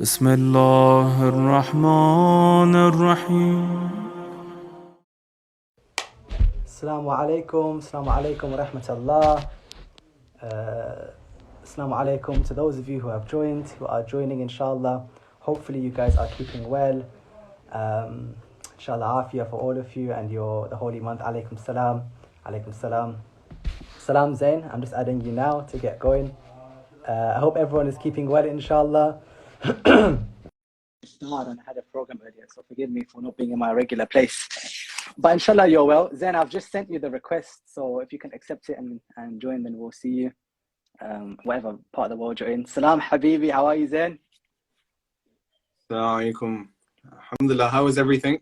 بسم الله الرحمن الرحيم. Assalamu alaikum wa rahmatullah. Assalamu alaikum to those of you who have joined, who are joining, inshallah. Hopefully you guys are keeping well. Inshallah afiyah for all of you and the holy month. Alaikum salam. Alaikum salam. Salam Zain, I'm just adding you now to get going. I hope everyone is keeping well, inshallah. And I had a program earlier, so forgive me for not being in my regular place. But inshallah you're well. Zain, I've just sent you the request, so if you can accept it and join, then we'll see you whatever part of the world you're in. Salam Habibi, how are you, Zain? Assalamu alaikum. Alhamdulillah, how is everything?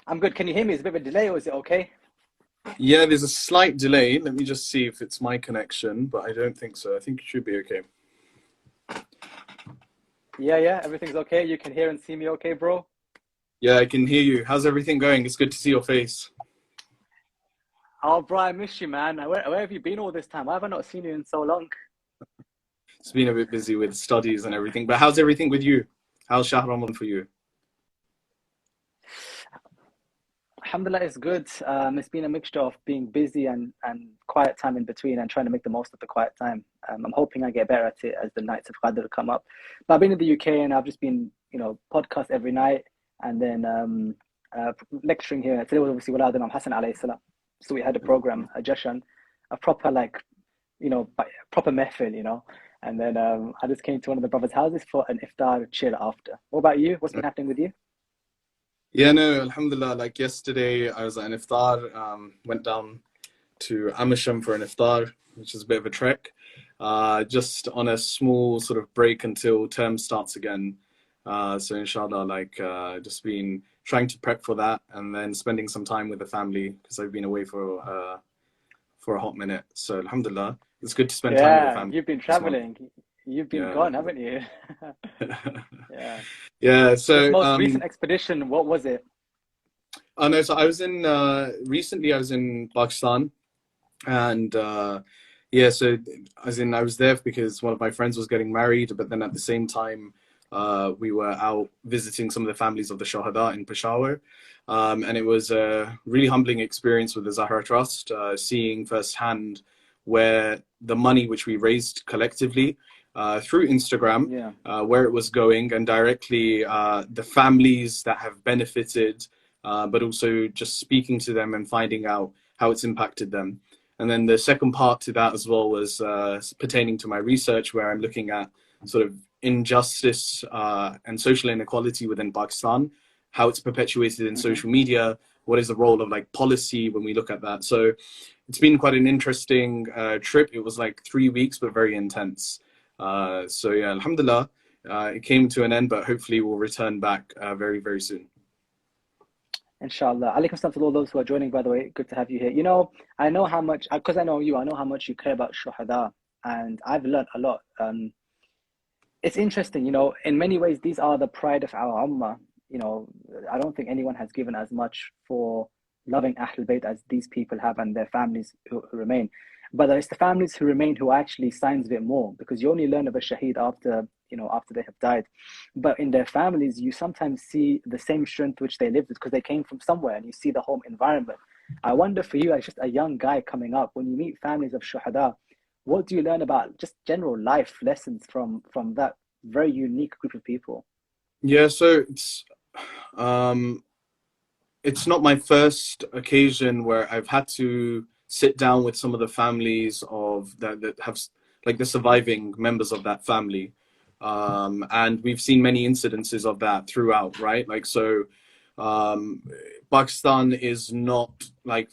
I'm good. Can you hear me? Is it a bit of a delay or is it okay? Yeah, there's a slight delay. Let me just see if it's my connection, but I don't think so. I think it should be okay. Yeah, everything's okay. You can hear and see me okay, bro? Yeah, I can hear you. How's everything going? It's good to see your face. Oh, bro, I miss you, man. Where have you been all this time? Why have I not seen you in so long? It's been a bit busy with studies and everything, but how's everything with you? How's Shahr Ramadhan for you? Alhamdulillah, it's good. It's been a mixture of being busy and quiet time in between and trying to make the most of the quiet time. I'm hoping I get better at it as the nights of Qadr come up. But I've been in the UK and I've just been, podcast every night and then lecturing here. Today was obviously Walad Imam Hassan alayhi salam. So we had a program, a jashan, a proper proper mehfil, And then I just came to one of the brothers' houses for an iftar chill after. What about you? What's been happening with you? Yeah, no, alhamdulillah. Like yesterday, I was at an iftar, went down to Amersham for an iftar, which is a bit of a trek, just on a small sort of break until term starts again. So inshallah, just been trying to prep for that and then spending some time with the family because I've been away for a hot minute. So alhamdulillah, it's good to spend time with the family. You've been traveling. You've been gone, haven't you? Yeah. So this most recent expedition, what was it? Oh no, so I was in recently. I was in Pakistan, and so I was there because one of my friends was getting married, but then at the same time, we were out visiting some of the families of the Shuhuda in Peshawar, and it was a really humbling experience with the Zahra Trust, seeing firsthand where the money which we raised collectively through Instagram, where it was going, and directly the families that have benefited, but also just speaking to them and finding out how it's impacted them. And then the second part to that as well was pertaining to my research, where I'm looking at sort of injustice and social inequality within Pakistan, how it's perpetuated in social media, what is the role of policy when we look at that. So it's been quite an interesting trip. It was 3 weeks, but very intense. So yeah, alhamdulillah, it came to an end, but hopefully we'll return back very, very soon. Inshallah. Alaikum salam to all those who are joining, by the way. Good to have you here. I know how much, because I know you, I know how much you care about Shuhuda, and I've learned a lot. It's interesting, in many ways, these are the pride of our ummah. I don't think anyone has given as much for loving Ahlul Bayt as these people have and their families who remain. But it's the families who remain who actually signs a bit more, because you only learn of a shaheed after they have died. But in their families, you sometimes see the same strength which they lived with because they came from somewhere, and you see the home environment. I wonder for you, as just a young guy coming up, when you meet families of Shuhada, what do you learn about just general life lessons from that very unique group of people? Yeah, so it's not my first occasion where I've had to sit down with some of the families of that have the surviving members of that family, and we've seen many incidences of that throughout, right? Pakistan is not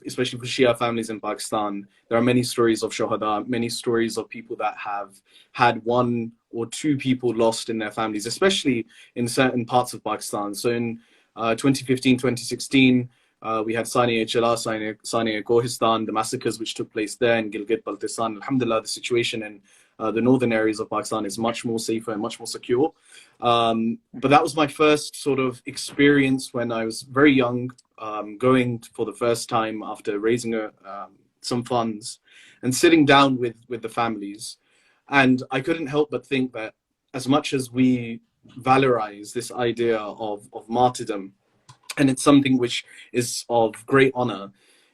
especially for Shia families in Pakistan, there are many stories of Shuhada, many stories of people that have had one or two people lost in their families, especially in certain parts of Pakistan. So in 2015, 2016, we had Sania Chala, Sania Kohistan, the massacres which took place there in Gilgit-Baltistan. Alhamdulillah, the situation in the northern areas of Pakistan is much more safer and much more secure. But that was my first sort of experience when I was very young, going for the first time after raising some funds and sitting down with the families. And I couldn't help but think that as much as we valorize this idea of martyrdom, and it's something which is of great honor,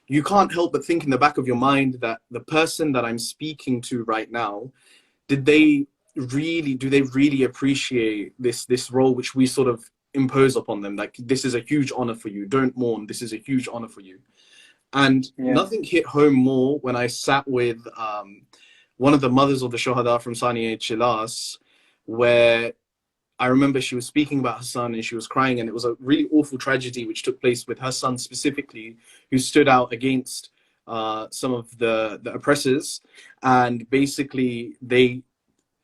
you can't help but think in the back of your mind that the person that I'm speaking to right now, do they really appreciate this role which we sort of impose upon them? Like, this is a huge honor for you. Don't mourn. This is a huge honor for you. And nothing hit home more when I sat with one of the mothers of the Shuhada from Saniye Chilas, where I remember she was speaking about her son and she was crying, and it was a really awful tragedy which took place with her son specifically, who stood out against some of the oppressors, and basically they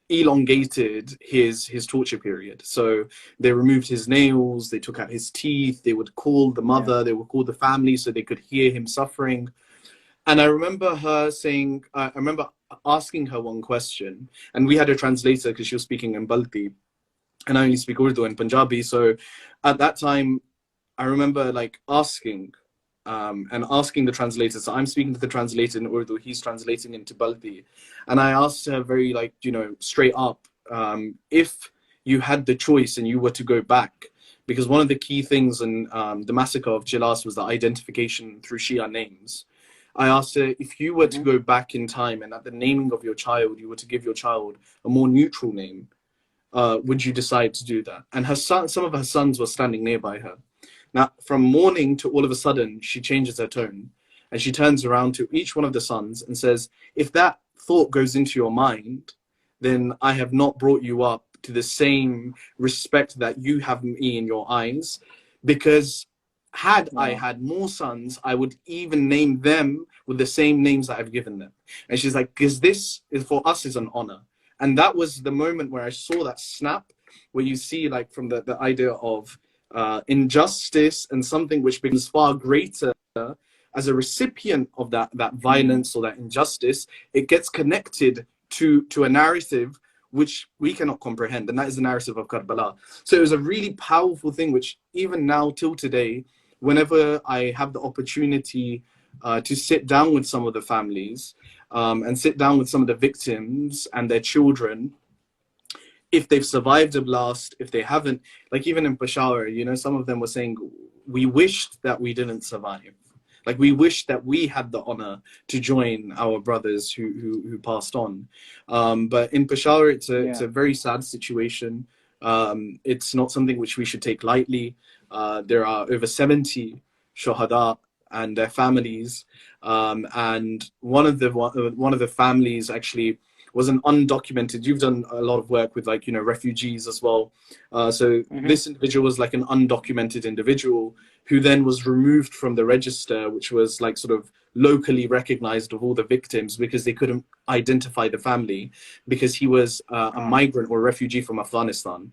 elongated his torture period. So they removed his nails, they took out his teeth, they would call the mother, they would call the family so they could hear him suffering. And I remember her saying, I remember asking her one question, and we had a translator because she was speaking in Balti, and I only speak Urdu and Punjabi. So at that time, I remember like asking the translator. So I'm speaking to the translator in Urdu, he's translating into Balti. And I asked her very straight up, if you had the choice and you were to go back, because one of the key things in the massacre of Chilas was the identification through Shia names. I asked her, if you were to go back in time and at the naming of your child, you were to give your child a more neutral name, would you decide to do that? And her son, some of her sons were standing nearby her. Now, from morning to all of a sudden, she changes her tone and she turns around to each one of the sons and says, if that thought goes into your mind, then I have not brought you up to the same respect that you have me in your eyes, because had I had more sons, I would even name them with the same names that I've given them. And she's like, because this is for us is an honor. And that was the moment where I saw that snap, where you see like from the idea of injustice and something which becomes far greater as a recipient of that violence or that injustice, it gets connected to a narrative which we cannot comprehend, and that is the narrative of Karbala. So it was a really powerful thing, which even now till today, whenever I have the opportunity to sit down with some of the families and sit down with some of the victims and their children, if they've survived a blast, if they haven't, like even in Peshawar, some of them were saying, we wished that we didn't survive. Like, we wish that we had the honor to join our brothers who passed on. But in Peshawar, it's a very sad situation. It's not something which we should take lightly. There are over 70 Shuhada and their families. And one of the families actually was an undocumented. You've done a lot of work with refugees as well. So this individual was like an undocumented individual who then was removed from the register, which was like sort of locally recognized of all the victims, because they couldn't identify the family because he was a migrant or refugee from Afghanistan.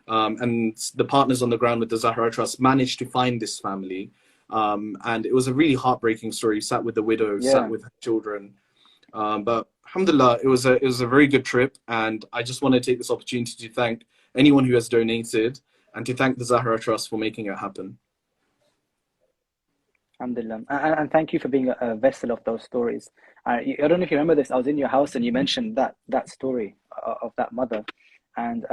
And the partners on the ground with the Zahra Trust managed to find this family. And it was a really heartbreaking story. Sat with the widow, sat with her children. But alhamdulillah, it was a very good trip, and I just want to take this opportunity to thank anyone who has donated and to thank the Zahra Trust for making it happen. Alhamdulillah. And thank you for being a vessel of those stories. I don't know if you remember this, I was in your house and you mentioned that story of that mother, and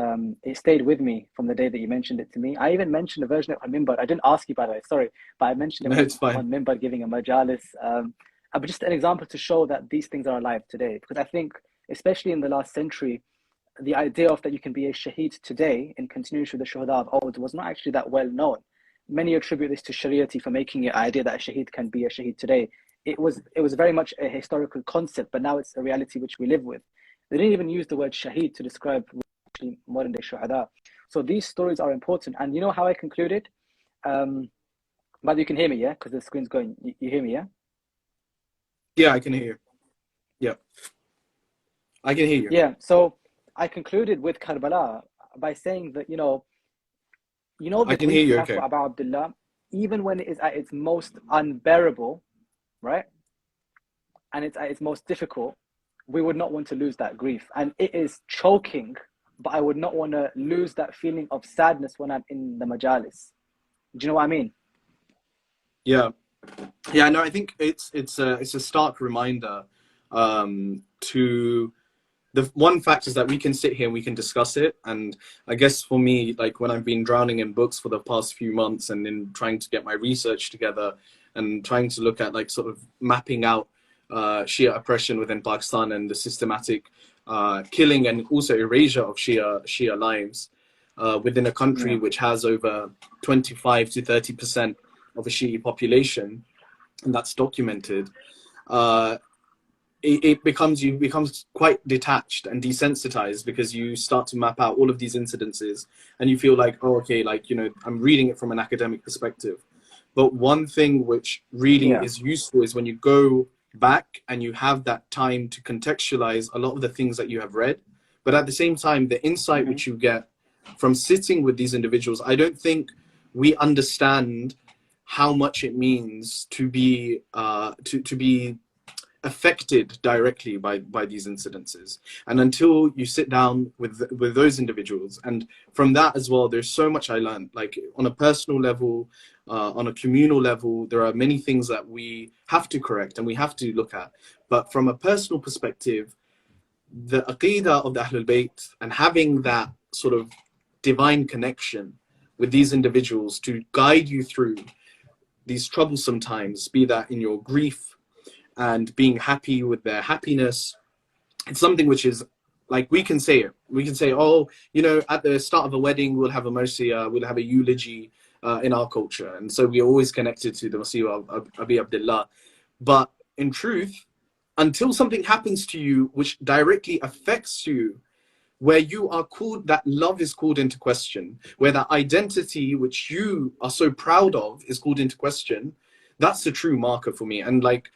it stayed with me from the day that you mentioned it to me. I even mentioned a version of Minbar. I didn't ask you, by the way, sorry, but I mentioned it on Minbar giving a majalis. But just an example to show that these things are alive today, because I think, especially in the last century, the idea of that you can be a shaheed today in continuation with the Shuhada of old was not actually that well known. Many attribute this to Shariati for making it idea that a shaheed can be a shaheed today. It was very much a historical concept, but now it's a reality which we live with. They didn't even use the word shaheed to describe modern day Shuhada. So these stories are important. And you know how I concluded? But you can hear me, yeah? Because the screen's going. You hear me, yeah? Yeah, I can hear you. Yeah. I can hear you. Yeah, so I concluded with Karbala by saying that, I can hear you, okay. Abu Abdullah, even when it is at its most unbearable, right? And it's at its most difficult, we would not want to lose that grief. And it is choking, but I would not want to lose that feeling of sadness when I'm in the majalis. Do you know what I mean? Yeah. Yeah, no, I think it's a stark reminder to the one fact is that we can sit here and we can discuss it. And I guess for me, like when I've been drowning in books for the past few months and in trying to get my research together and trying to look at like sort of mapping out Shia oppression within Pakistan and the systematic killing and also erasure of Shia lives within a country which has over 25 to 30% of a Shi'i population, and that's documented. It becomes quite detached and desensitized, because you start to map out all of these incidences and you feel like, oh, okay, like, you know, I'm reading it from an academic perspective. But one thing which really is useful is when you go back and you have that time to contextualize a lot of the things that you have read. But at the same time, the insight which you get from sitting with these individuals, I don't think we understand how much it means to be to be affected directly by these incidences. And until you sit down with those individuals, and from that as well, there's so much I learned, like on a personal level, on a communal level. There are many things that we have to correct and we have to look at. But from a personal perspective, the aqidah of the Ahlul Bayt and having that sort of divine connection with these individuals to guide you through these troublesome times, be that in your grief and being happy with their happiness, it's something which is like, we can say it. We can say, oh, you know, at the start of a wedding, we'll have a marsiya, we'll have a eulogy in our culture. And so we're always connected to the marsiya of Abi Abdullah. But in truth, until something happens to you which directly affects you, where you are called, that love is called into question, where that identity which you are so proud of is called into question, that's the true marker for me. And like,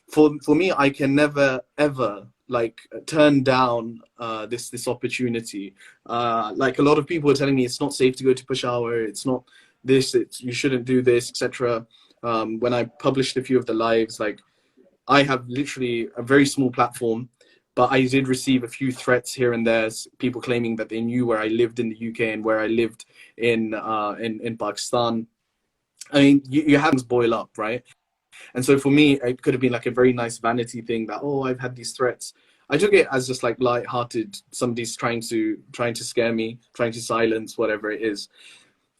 for me, I can never, ever like turn down this opportunity. Like a lot of people are telling me it's not safe to go to Peshawar, it's not this, you shouldn't do this, etc. When I published a few of the lives, like I have literally a very small platform, but I did receive a few threats here and there, people claiming that they knew where I lived in the UK and where I lived in Pakistan. I mean, your hands boil up, right? And so for me, it could have been like a very nice vanity thing that, oh, I've had these threats. I took it as just like light-hearted, somebody's trying to scare me, trying to silence whatever it is.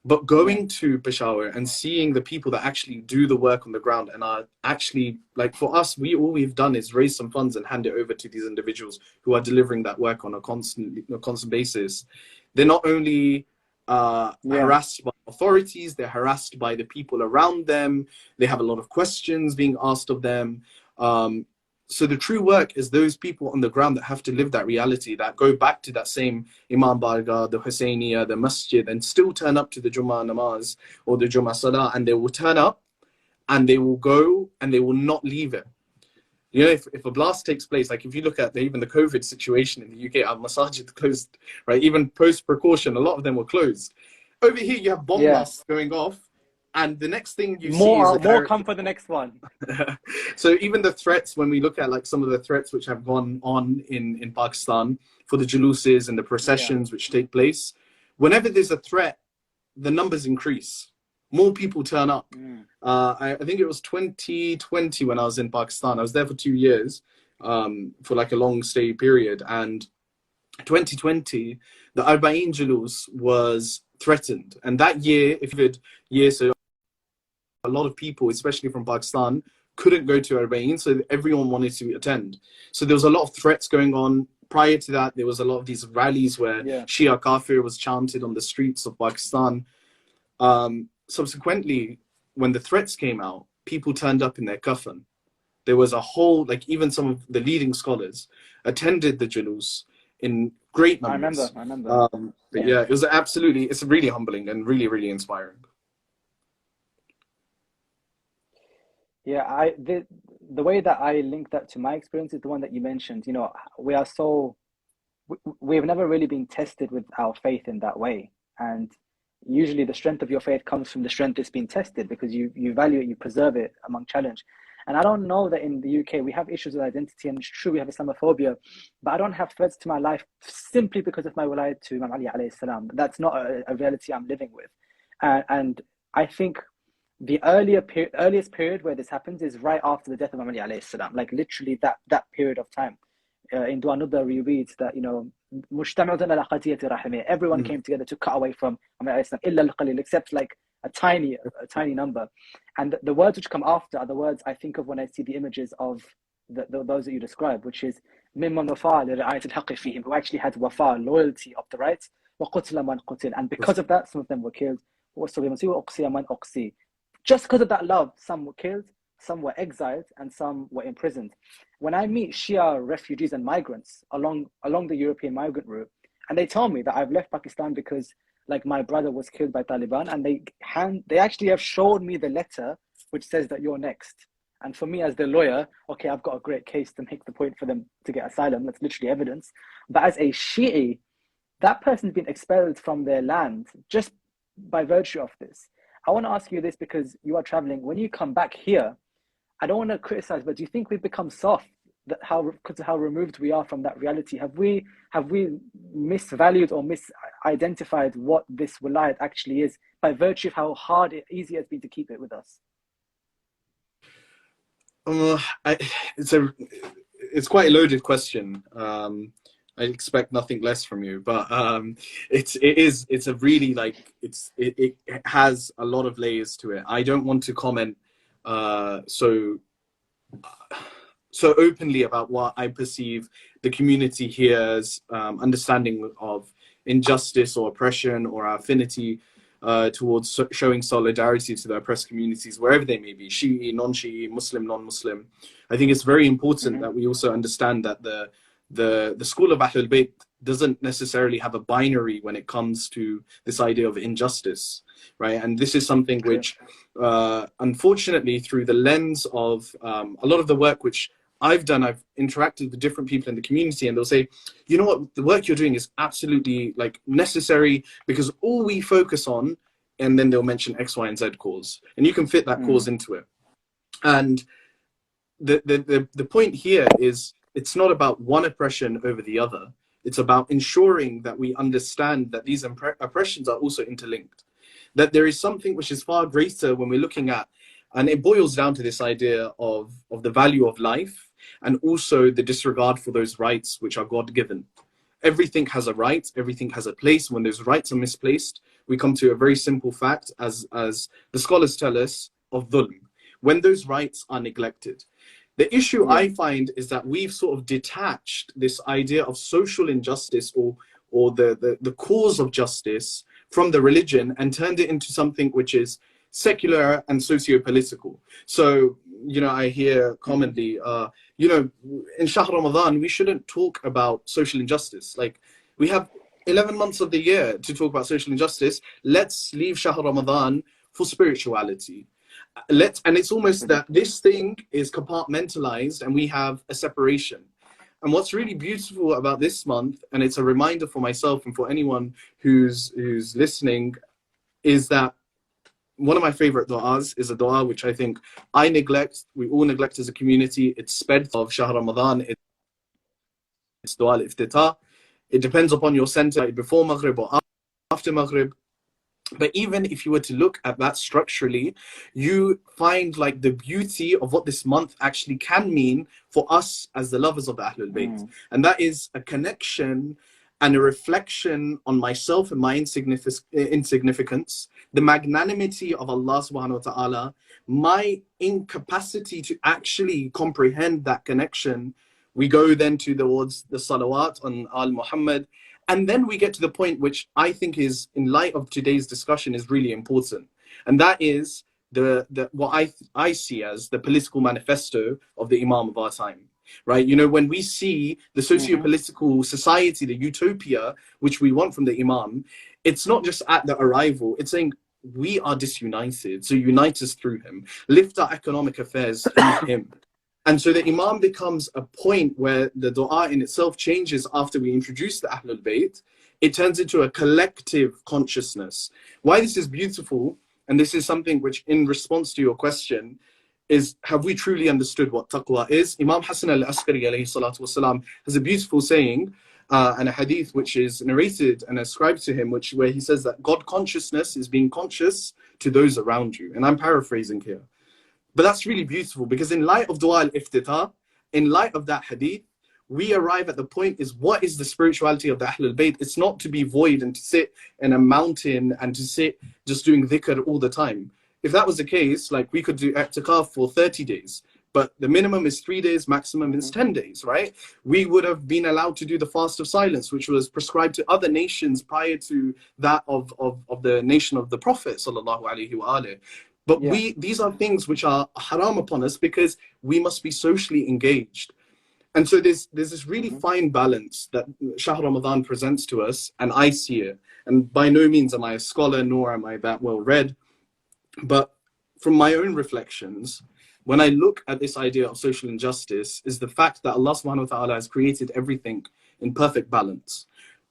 But going to Peshawar and seeing the people that actually do the work on the ground and are actually, like for us, all we've done is raise some funds and hand it over to these individuals who are delivering that work on a constant basis. They're not only harassed by authorities, they're harassed by the people around them. They have a lot of questions being asked of them. So the true work is those people on the ground that have to live that reality, that go back to that same Imam Bargah, the Husseiniya, the masjid, and still turn up to the Jummah namaz or the Jummah salah, and they will turn up and they will go and they will not leave it. You know, if a blast takes place, like if you look at even the COVID situation in the UK, our masajid closed, right? Even post precaution, a lot of them were closed. Over here, you have bomb blasts going off, and the next thing you see is more come for the next one. So even the threats, when we look at like some of the threats which have gone on in Pakistan for the juluses and the processions which take place, whenever there's a threat, the numbers increase. More people turn up. I think it was 2020 when I was in Pakistan. I was there for 2 years for like a long stay period. And 2020, the Arba'in Julus was threatened. And that year, so a lot of people, especially from Pakistan, couldn't go to Arba'in, so everyone wanted to attend. So there was a lot of threats going on. Prior to that, there was a lot of these rallies where Shia Kafir was chanted on the streets of Pakistan. Subsequently, when the threats came out, people turned up in their kafan. There was a whole, like even some of the leading scholars attended the Julus in great numbers. I remember. It was it's really humbling and really, really inspiring. Yeah, the way that I link that to my experience is the one that you mentioned. You know, we've never really been tested with our faith in that way. And usually the strength of your faith comes from the strength it's been tested, because you value it, you preserve it among challenge. And I don't know that in the UK we have issues with identity, and it's true we have Islamophobia, but I don't have threats to my life simply because of my wilayat to Imam Ali alayhi salam. That's not a reality I'm living with. And I think the earliest period where this happens is right after the death of Imam Ali alayhi salam, like literally that period of time. in Dua Nudda we read that, you know, everyone came together to cut away from Islam, illa al-qalil, except like a tiny number. And the words which come after are the words I think of when I see the images of those that you describe, which is ممن وفى لرعاية الحق فيهم, who actually had wafa, loyalty of the rights, وقتل من قتل, and because of that some of them were killed. Just because of that love, some were killed, some were exiled, and some were imprisoned. When I meet Shia refugees and migrants along the European migrant route, and they tell me that I've left Pakistan because like my brother was killed by Taliban, and they actually have showed me the letter which says that you're next. And for me as the lawyer, okay, I've got a great case to make the point for them to get asylum. That's literally evidence. But as a Shi'i, that person's been expelled from their land just by virtue of this. I want to ask you this because you are traveling. When you come back here, I don't want to criticize, but do you think we've become soft because of how removed we are from that reality? Have we misvalued or misidentified what this wilayat actually is by virtue of how easy it's been to keep it with us? It's quite a loaded question. I expect nothing less from you, but it's a really like it has a lot of layers to it. I don't want to comment so openly about what I perceive the community here's understanding of injustice or oppression or our affinity towards showing solidarity to the oppressed communities, wherever they may be, Shi'i, non-Shi'i, Muslim, non-Muslim. I think it's very important that we also understand that the school of Ahlul Bayt doesn't necessarily have a binary when it comes to this idea of injustice, right? And this is something which, unfortunately, through the lens of a lot of the work which I've done, I've interacted with different people in the community, and they'll say, you know what, the work you're doing is absolutely like necessary because all we focus on, and then they'll mention X, Y, and Z cause, and you can fit that cause into it. And the point here is it's not about one oppression over the other. It's about ensuring that we understand that these oppressions are also interlinked, that there is something which is far greater when we're looking at, and it boils down to this idea of the value of life and also the disregard for those rights which are God-given. Everything has a right, everything has a place. When those rights are misplaced, we come to a very simple fact, as the scholars tell us, of dhulm, when those rights are neglected. The issue I find is that we've sort of detached this idea of social injustice or the cause of justice from the religion and turned it into something which is secular and socio-political. So, you know, I hear commonly, you know, in Shahr Ramadhan, we shouldn't talk about social injustice. Like, we have 11 months of the year to talk about social injustice. Let's leave Shahr Ramadhan for spirituality. And it's almost that this thing is compartmentalized and we have a separation. And what's really beautiful about this month, and it's a reminder for myself and for anyone who's listening, is that one of my favorite du'as is a du'a which I think we all neglect as a community. It's sped of Shahr Ramadan. It's du'a al-iftitah. It depends upon your center, before Maghrib or after Maghrib. But even if you were to look at that structurally, you find like the beauty of what this month actually can mean for us as the lovers of the Ahlul Bayt. And that is a connection and a reflection on myself and my insignificance, the magnanimity of Allah subhanahu wa ta'ala, my incapacity to actually comprehend that connection. We go then towards the salawat on Al Muhammad. And then we get to the point which I think is, in light of today's discussion, is really important. And that is what I see as the political manifesto of the Imam of our time. Right? You know, when we see the socio-political society, the utopia, which we want from the Imam, it's not just at the arrival, it's saying we are disunited, so unite us through him. Lift our economic affairs through him. And so the Imam becomes a point where the dua in itself changes after we introduce the Ahlul Bayt. It turns into a collective consciousness. Why this is beautiful, and this is something which, in response to your question, is have we truly understood what taqwa is? Imam Hassan al-Askari alayhi salatu wasalam has a beautiful saying and a hadith which is narrated and ascribed to him, where he says that God consciousness is being conscious to those around you. And I'm paraphrasing here. But that's really beautiful because in light of dua al-iftitah, in light of that hadith, we arrive at the point is, what is the spirituality of the Ahlul Bayt? It's not to be void and to sit in a mountain and to sit just doing dhikr all the time. If that was the case, like, we could do i'tikaf for 30 days, but the minimum is 3 days, maximum is 10 days, right? We would have been allowed to do the fast of silence, which was prescribed to other nations prior to that of the nation of the Prophet sallallahu alaihi wasallam. But these are things which are haram upon us because we must be socially engaged. And so there's this really fine balance that Shahr Ramadhan presents to us, and I see it. And by no means am I a scholar, nor am I that well read. But from my own reflections, when I look at this idea of social injustice, is the fact that Allah subhanahu wa ta'ala has created everything in perfect balance.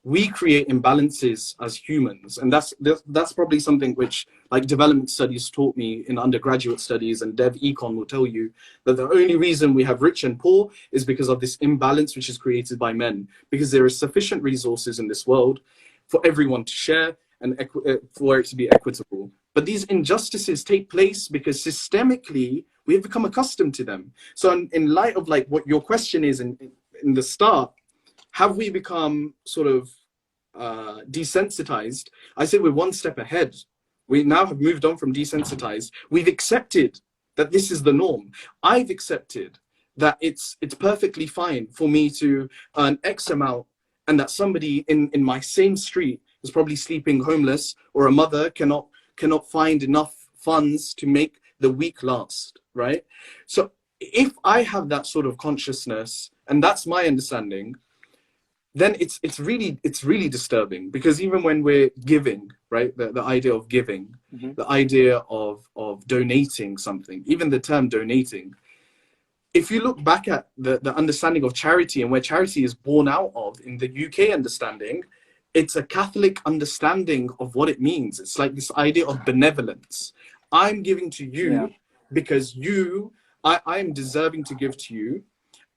We create imbalances as humans, and that's probably something which, like, development studies taught me in undergraduate studies, and Dev Econ will tell you that the only reason we have rich and poor is because of this imbalance which is created by men, because there is sufficient resources in this world for everyone to share and for it to be equitable. But these injustices take place because systemically we have become accustomed to them. So in light of, like, what your question is in the start, have we become sort of desensitized? I say we're one step ahead. We now have moved on from desensitized. We've accepted that this is the norm. I've accepted that it's perfectly fine for me to earn X amount, and that somebody in my same street is probably sleeping homeless, or a mother cannot find enough funds to make the week last, right? So if I have that sort of consciousness, and that's my understanding, then it's really disturbing, because even when we're giving, right, the idea of giving, the idea of donating something, even the term donating, if you look back at the understanding of charity and where charity is born out of in the UK understanding, it's a Catholic understanding of what it means. It's like this idea of benevolence. I'm giving to you because I am deserving to give to you,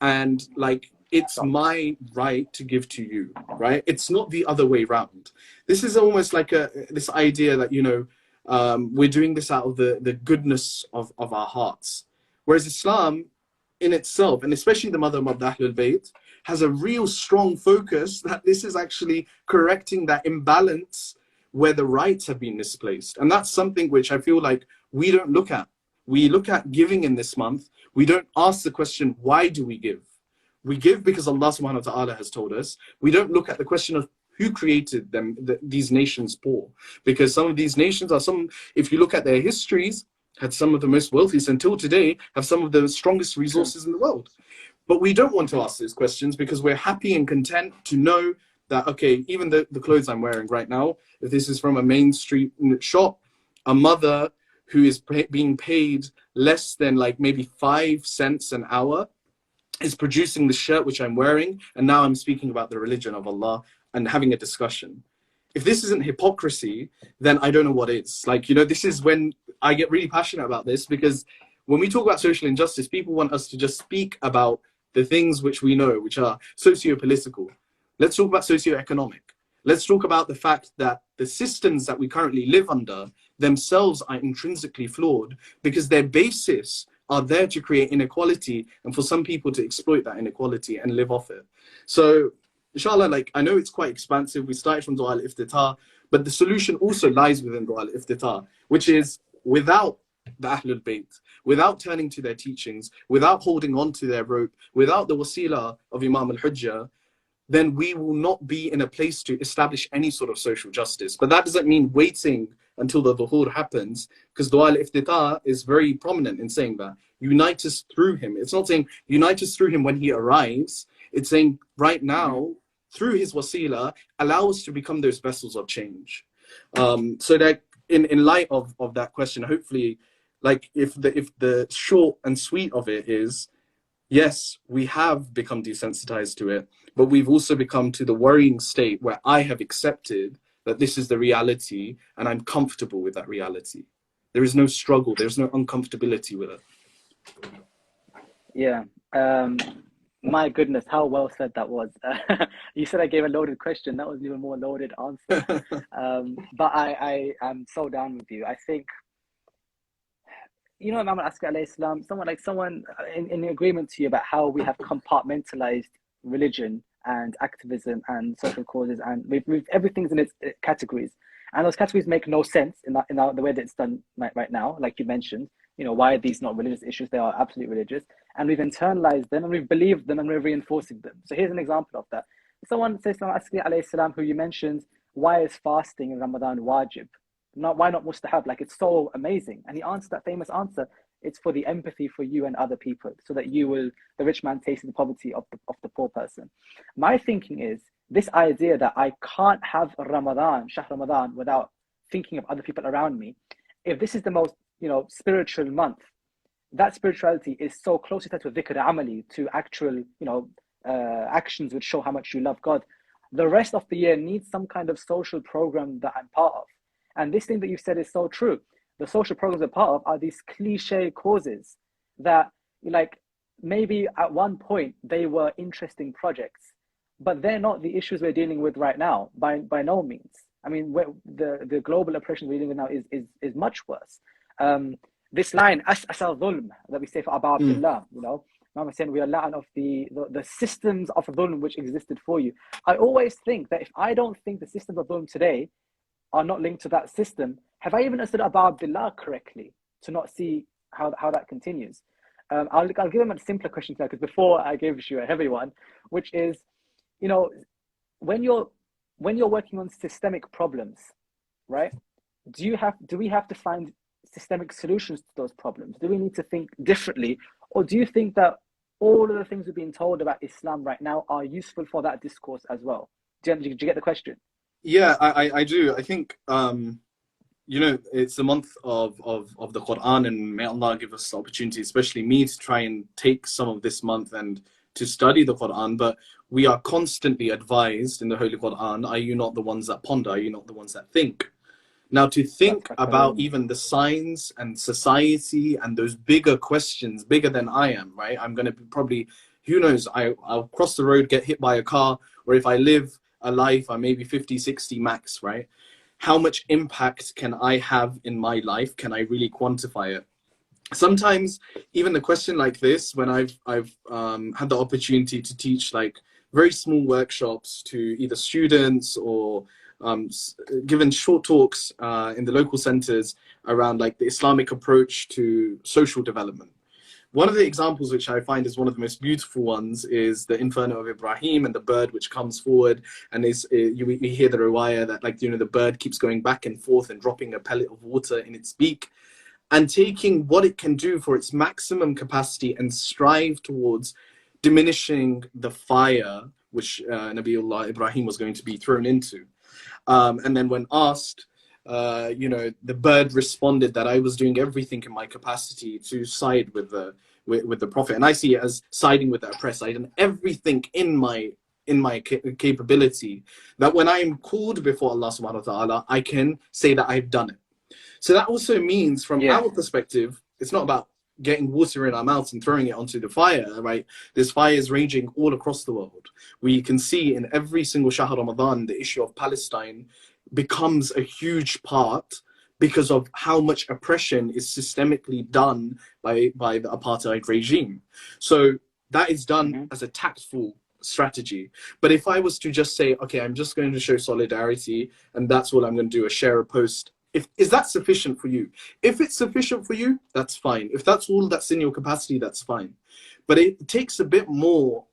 and, like, it's my right to give to you, right? It's not the other way around. This is almost like this idea that, you know, we're doing this out of the goodness of our hearts. Whereas Islam in itself, and especially the mother of the Ahlul Bayt, has a real strong focus that this is actually correcting that imbalance where the rights have been misplaced. And that's something which I feel like we don't look at. We look at giving in this month. We don't ask the question, why do we give? We give because Allah subhanahu wa ta'ala has told us. We don't look at the question of who created them, these nations poor. Because some of these nations are if you look at their histories, had some of the most wealthiest, until today, have some of the strongest resources in the world. But we don't want to ask these questions because we're happy and content to know that, okay, even the clothes I'm wearing right now, if this is from a main street shop, a mother who is being paid less than, like, maybe 5 cents an hour is producing the shirt which I'm wearing, and now I'm speaking about the religion of Allah and having a discussion. If this isn't hypocrisy, then I don't know what is. Like, you know, this is when I get really passionate about this, because when we talk about social injustice, people want us to just speak about the things which we know, which are socio-political. Let's talk about socio-economic. Let's talk about the fact that the systems that we currently live under themselves are intrinsically flawed, because their basis are there to create inequality and for some people to exploit that inequality and live off it. So, inshallah, like, I know it's quite expansive. We started from Dua al-Iftitah, but the solution also lies within Dua al-Iftitah, which is without the Ahlul Bayt, without turning to their teachings, without holding on to their rope, without the wasila of Imam al-Hujjah, then we will not be in a place to establish any sort of social justice. But that doesn't mean waiting until the dhuhur happens, because Dua al-Iftitah is very prominent in saying that. Unite us through him. It's not saying unite us through him when he arrives. It's saying right now, through his wasila, allow us to become those vessels of change. So that in light of that question, hopefully, like, if the short and sweet of it is, yes, we have become desensitized to it, but we've also become to the worrying state where I have accepted that this is the reality and I'm comfortable with that reality. There is no struggle, there's no uncomfortability with it. Yeah. My goodness, how well said that was. You said I gave a loaded question. That was an even more loaded answer. But I am so down with you. I think, you know, Imam al-Askari alayhi salam, someone in agreement to you about how we have compartmentalized religion and activism and social causes, and we've everything's in its categories, and those categories make no sense in the way that it's done right now. Like you mentioned, why are these not religious issues? They are absolutely religious, and we've internalized them and we've believed them and we're reinforcing them. So here's an example of that. Someone says, alayhi salam, who you mentioned, why is fasting in Ramadan wajib? Why not mustahab? Like, it's so amazing. And he answered that famous answer: it's for the empathy for you and other people, so that the rich man tastes the poverty of the poor person. My thinking is this idea that I can't have Ramadan, Shahr Ramadhan, without thinking of other people around me. If this is the most, spiritual month, that spirituality is so closely tied to dhikr amali, to actual, actions which show how much you love God. The rest of the year needs some kind of social program that I'm part of. And this thing that you said is so true. The social programs we're part of are these cliche causes that, like, maybe at one point they were interesting projects, but they're not the issues we're dealing with right now, by no means. I mean, the global oppression we're dealing with now is much worse. This line, asal dhulm, that we say for Abu Abdullah, Muhammad saying, we are la'an of the systems of dhulm which existed for you. I always think that if I don't think the systems of dhulm today are not linked to that system, have I even understood Abu Abdullah correctly to not see how that continues? I'll give him a simpler question now, because before I gave you a heavy one, which is, when you're working on systemic problems, right? Do we have to find systemic solutions to those problems? Do we need to think differently? Or do you think that all of the things we're being told about Islam right now are useful for that discourse as well? Do you get the question? Yeah, I do. I think, it's the month of the Quran, and may Allah give us the opportunity, especially me, to try and take some of this month and to study the Quran. But we are constantly advised in the Holy Quran, are you not the ones that ponder? Are you not the ones that think? Now, to think about even the science and society and those bigger questions, bigger than I am, right? I'm going to probably, who knows, I'll cross the road, get hit by a car, or if I live a life, I'm maybe 50, 60 max, right? How much impact can I have in my life? Can I really quantify it? Sometimes even the question like this, when I've had the opportunity to teach like very small workshops to either students or given short talks in the local centers around like the Islamic approach to social development. One of the examples which I find is one of the most beautiful ones is the Inferno of Ibrahim and the bird which comes forward, and we hear the riwayah that, like, the bird keeps going back and forth and dropping a pellet of water in its beak and taking what it can do for its maximum capacity and strive towards diminishing the fire which Nabiullah Ibrahim was going to be thrown into. And then when asked, the bird responded that I was doing everything in my capacity to side with the Prophet, and I see it as siding with the oppressed. I done everything in my capability, that when I am called before Allah subhanahu wa ta'ala, I can say that I've done it. So that also means, from our perspective, it's not about getting water in our mouths and throwing it onto the fire, right? There's fires raging all across the world. We can see in every single Shahr Ramadan, the issue of Palestine becomes a huge part because of how much oppression is systemically done by the apartheid regime. So that is done as a tactful strategy. But if I was to just say, okay, I'm just going to show solidarity and that's all I'm going to do, share a post, is that sufficient for you? If it's sufficient for you, that's fine. If that's all that's in your capacity, that's fine. But it takes a bit more.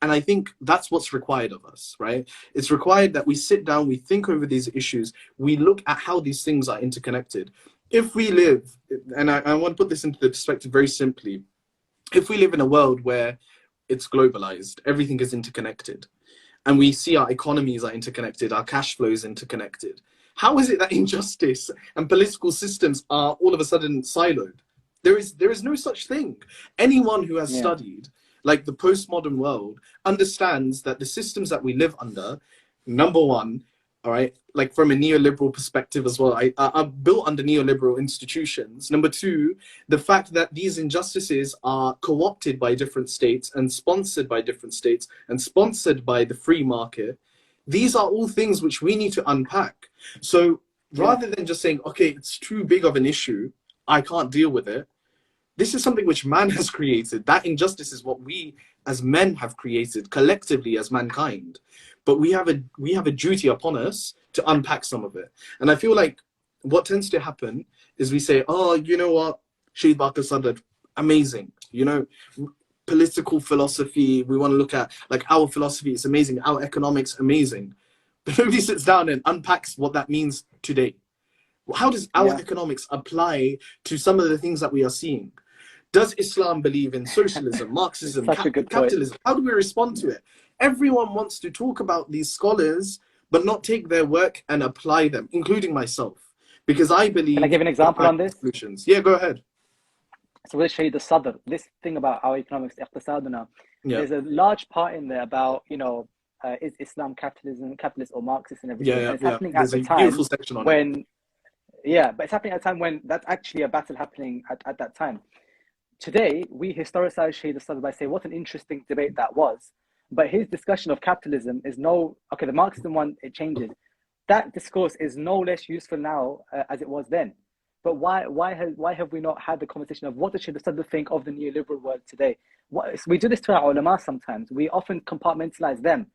And I think that's what's required of us, right? It's required that we sit down, we think over these issues, we look at how these things are interconnected. If we live, and I want to put this into the perspective very simply, if we live in a world where it's globalized, everything is interconnected, and we see our economies are interconnected, our cash flows interconnected, how is it that injustice and political systems are all of a sudden siloed? There is no such thing. Anyone who has studied like the postmodern world understands that the systems that we live under, number one, all right, like from a neoliberal perspective as well, are built under neoliberal institutions. Number two, the fact that these injustices are co-opted by different states and sponsored by different states and sponsored by the free market. These are all things which we need to unpack. So rather than just saying, okay, it's too big of an issue, I can't deal with it, this is something which man has created. That injustice is what we as men have created collectively as mankind. But we have a duty upon us to unpack some of it. And I feel like what tends to happen is we say, oh, you know what, Shahid Baqir Sadr, amazing. You know, political philosophy, we want to look at like our philosophy, it's amazing, our economics, amazing. But nobody sits down and unpacks what that means today. How does our economics apply to some of the things that we are seeing? Does Islam believe in socialism, Marxism, capitalism? How do we respond to it? Everyone wants to talk about these scholars, but not take their work and apply them, including myself. Because I believe... Can I give an example on this? Solutions. Yeah, go ahead. So with Shahid Sadr, this thing about our economics, iqtisaduna, there's a large part in there about, you know, is Islam capitalist or Marxist and everything. And it's happening at the time when... Yeah, but it's happening at a time when that's actually a battle happening at that time. Today, we historicize Shahid Sadr by saying what an interesting debate that was. But his discussion of capitalism is okay, the Marxism one, it changes. That discourse is no less useful now as it was then. But why have we not had the conversation of what does Shahid Sadr think of the neoliberal world today? We do this to our ulama sometimes. We often compartmentalize them.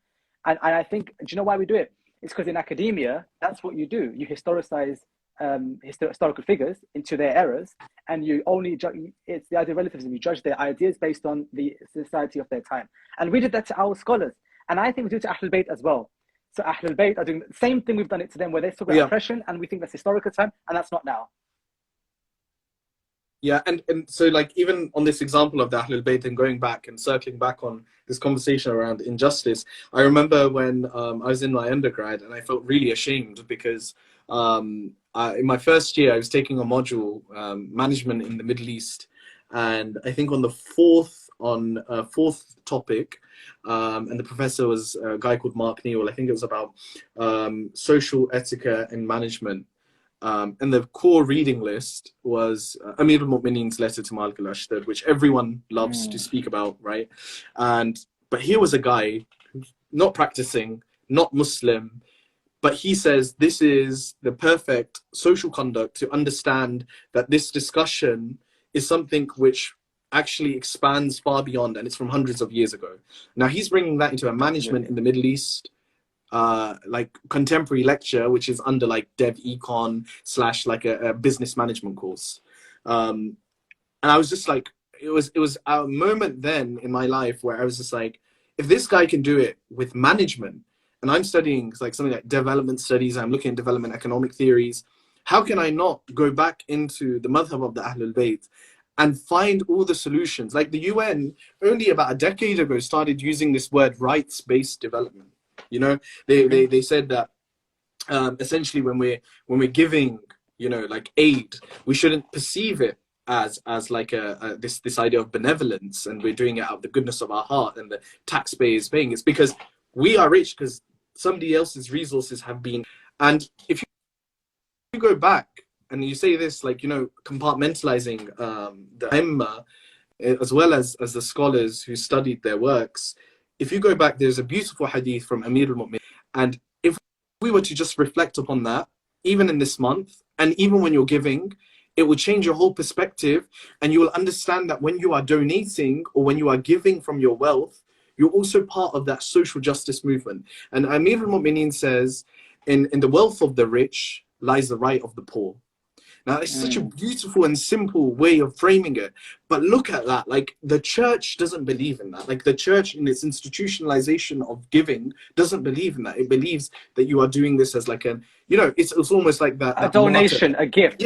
And I think, do you know why we do it? It's because in academia, that's what you do. You historicize historical figures into their errors, and you only judge. It's the idea of relativism. You judge their ideas based on the society of their time, and we did that to our scholars, and I think we do it to Ahlul Bayt as well. So Ahlul Bayt are doing the same thing we've done it to them, where they talk about oppression, and we think that's historical time, and that's not now. Yeah, and so like even on this example of the Ahlul Bayt and going back and circling back on this conversation around injustice, I remember when I was in my undergrad and I felt really ashamed because in my first year I was taking a module, management in the Middle East, and I think on the fourth topic, and the professor was a guy called Mark Neal. I think it was about social etiquette and management. And the core reading list was Amir al-Mu'mineen's letter to Malik al-Ashdad, which everyone loves to speak about, right? But here was a guy who's not practicing, not Muslim, but he says this is the perfect social conduct to understand that this discussion is something which actually expands far beyond, and it's from hundreds of years ago. Now he's bringing that into a management in the Middle East like contemporary lecture, which is under like dev econ / like a business management course, and I was just like, it was a moment then in my life where I was just like, if this guy can do it with management, and I'm studying like something like development studies, I'm looking at development economic theories, how can I not go back into the madhab of the Ahlul Bayt and find all the solutions? Like the UN only about a decade ago started using this word rights-based development. You know, they said that essentially when we're giving, you know, like aid, we shouldn't perceive it as like this idea of benevolence, and we're doing it out of the goodness of our heart and the taxpayers paying. It's because we are rich because somebody else's resources have been. And if you go back and you say this, like, you know, compartmentalizing the Imma as well as the scholars who studied their works. If you go back, there's a beautiful hadith from Amir al-Mu'mineen. And if we were to just reflect upon that, even in this month, and even when you're giving, it will change your whole perspective. And you will understand that when you are donating or when you are giving from your wealth, you're also part of that social justice movement. And Amir al-Mu'mineen says, in the wealth of the rich lies the right of the poor. Now, it's such a beautiful and simple way of framing it. But look at that. Like, the church doesn't believe in that. Like, the church in its institutionalization of giving doesn't believe in that. It believes that you are doing this as like it's almost like that. A donation, a gift.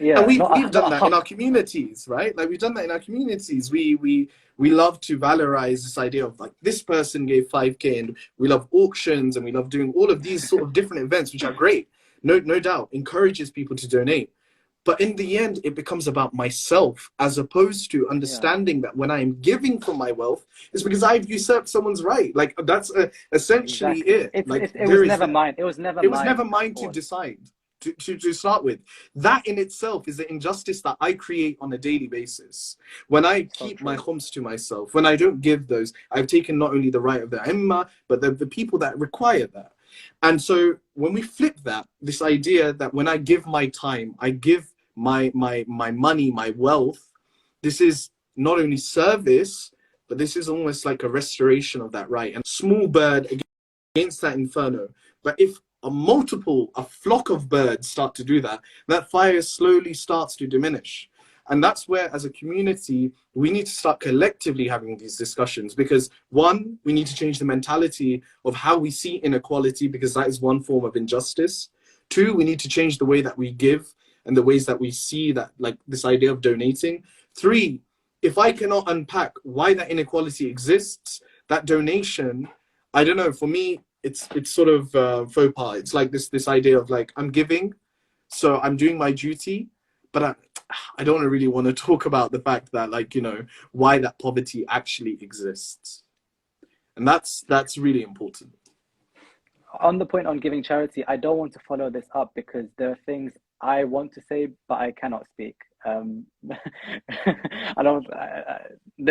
Yeah. And we've done that in our communities, right? Like, we've done that in our communities. We love to valorize this idea of like, this person gave 5K, and we love auctions, and we love doing all of these sort of different events, which are great. No doubt, encourages people to donate. But in the end, it becomes about myself, as opposed to understanding that when I'm giving from my wealth, it's because I've usurped someone's right. Like, that's essentially it. It was never mine. It was never mine to decide, to start with. That in itself is the injustice that I create on a daily basis. When I keep my khums to myself, when I don't give those, I've taken not only the right of the Imma, but the people that require that. And so when we flip that, this idea that when I give my time, I give my money, my wealth, this is not only service, but this is almost like a restoration of that right. And small bird against that inferno. But if a flock of birds start to do that, that fire slowly starts to diminish. And that's where, as a community, we need to start collectively having these discussions, because one, we need to change the mentality of how we see inequality, because that is one form of injustice. Two, we need to change the way that we give and the ways that we see that, like this idea of donating. Three, if I cannot unpack why that inequality exists, that donation, I don't know, for me, it's sort of faux pas. It's like this idea of like, I'm giving, so I'm doing my duty, but I don't really want to talk about the fact that, like, you know, why that poverty actually exists. And that's really important. On the point on giving charity, I don't want to follow this up because there are things I want to say, but I cannot speak. There